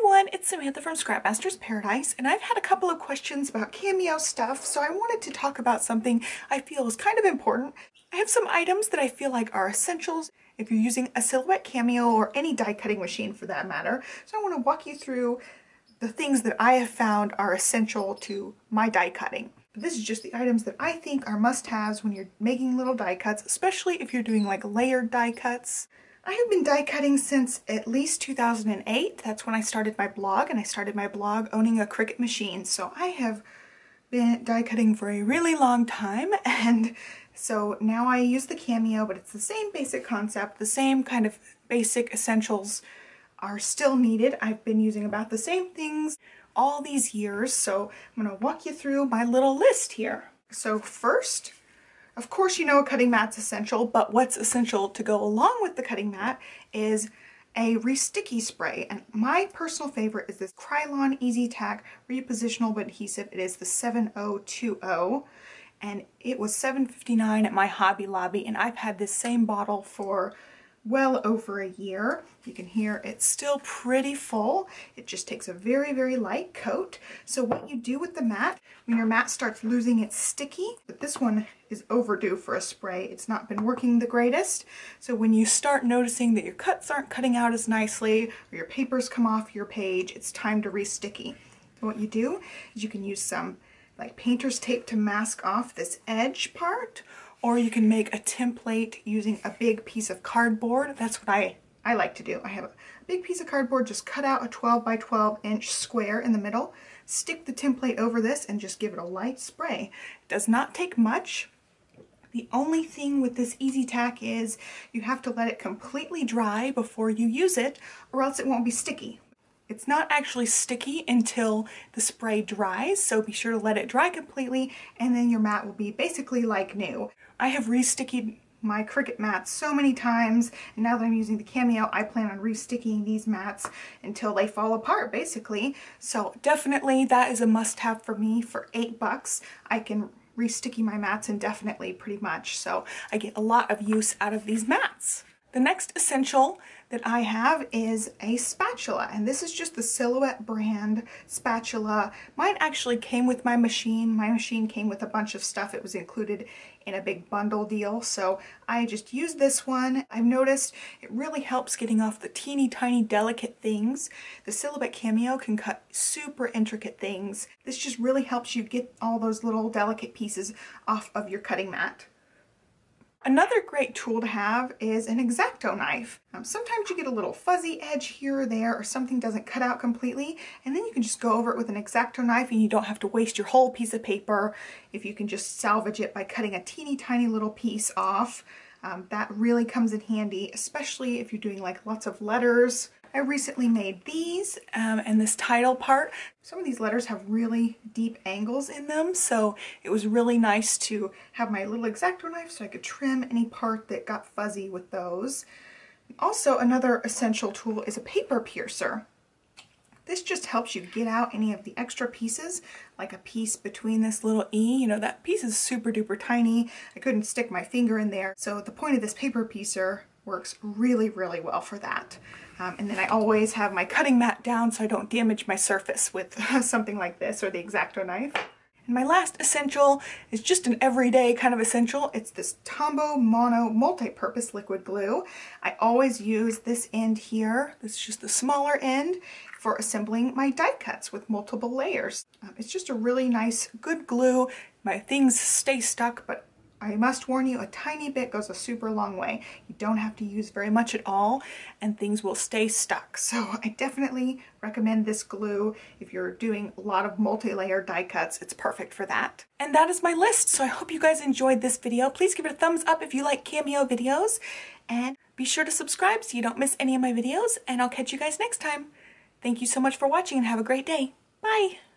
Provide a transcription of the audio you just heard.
everyone, it's Samantha from Scrapmaster's Paradise, and I've had a couple of questions about Cameo stuff, so I wanted to talk about something I feel is kind of important. I have some items that I feel like are essentials if you're using a Silhouette Cameo or any die cutting machine for that matter. So I want to walk you through the things that I have found are essential to my die cutting. This is just the items that I think are must-haves when you're making little die cuts, especially if you're doing like layered die cuts. I have been die cutting since at least 2008. That's when I started my blog, and I started my blog owning a Cricut machine. So I have been die cutting for a really long time, and so now I use the Cameo, but it's the same basic concept, the same kind of basic essentials are still needed. I've been using about the same things all these years, so I'm going to walk you through my little list here. So first, of course, you know a cutting mat's essential, but what's essential to go along with the cutting mat is a resticky spray. And my personal favorite is this Krylon Easy Tack Repositionable Adhesive. It is the 7020, and it was $7.59 at my Hobby Lobby, and I've had this same bottle for well over a year. You can hear it's still pretty full. It just takes a very, very light coat. So what you do with the mat, when your mat starts losing its sticky, but this one is overdue for a spray. It's not been working the greatest. So when you start noticing that your cuts aren't cutting out as nicely, or your papers come off your page, it's time to re-sticky. So what you do is you can use some like painter's tape to mask off this edge part, or you can make a template using a big piece of cardboard. That's what I like to do. I have a big piece of cardboard, just cut out a 12 by 12 inch square in the middle, stick the template over this, and just give it a light spray. It does not take much. The only thing with this Easy Tack is you have to let it completely dry before you use it, or else it won't be sticky. It's not actually sticky until the spray dries, so be sure to let it dry completely, and then your mat will be basically like new. I have re-stickied my Cricut mats so many times, and now that I'm using the Cameo, I plan on re-sticking these mats until they fall apart, basically. So definitely that is a must-have for me. For $8, I can re-sticky my mats indefinitely, pretty much. So I get a lot of use out of these mats. The next essential that I have is a spatula, and this is just the Silhouette brand spatula. Mine actually came with my machine. My machine came with a bunch of stuff. It was included in a big bundle deal, so I just used this one. I've noticed it really helps getting off the teeny tiny delicate things. The Silhouette Cameo can cut super intricate things. This just really helps you get all those little delicate pieces off of your cutting mat. Another great tool to have is an X-Acto knife. Sometimes you get a little fuzzy edge here or there, or something doesn't cut out completely, and then you can just go over it with an X-Acto knife, and you don't have to waste your whole piece of paper if you can just salvage it by cutting a teeny tiny little piece off. That really comes in handy, especially if you're doing like lots of letters. I recently made these and this title part. Some of these letters have really deep angles in them, so it was really nice to have my little X-Acto knife so I could trim any part that got fuzzy with those. Also, another essential tool is a paper piercer. This just helps you get out any of the extra pieces, like a piece between this little E. You know, that piece is super duper tiny. I couldn't stick my finger in there. So the point of this paper piercer works really, really well for that. And then I always have my cutting mat down so I don't damage my surface with something like this or the X-Acto knife. And my last essential is just an everyday kind of essential. It's this Tombow Mono multi-purpose liquid glue. I always use this end here. This is just the smaller end for assembling my die cuts with multiple layers. It's just a really nice, good glue. My things stay stuck, but I must warn you, a tiny bit goes a super long way. You don't have to use very much at all, and things will stay stuck. So I definitely recommend this glue. If you're doing a lot of multi-layer die cuts, it's perfect for that. And that is my list, so I hope you guys enjoyed this video. Please give it a thumbs up if you like Cameo videos, and be sure to subscribe so you don't miss any of my videos, and I'll catch you guys next time. Thank you so much for watching, and have a great day. Bye!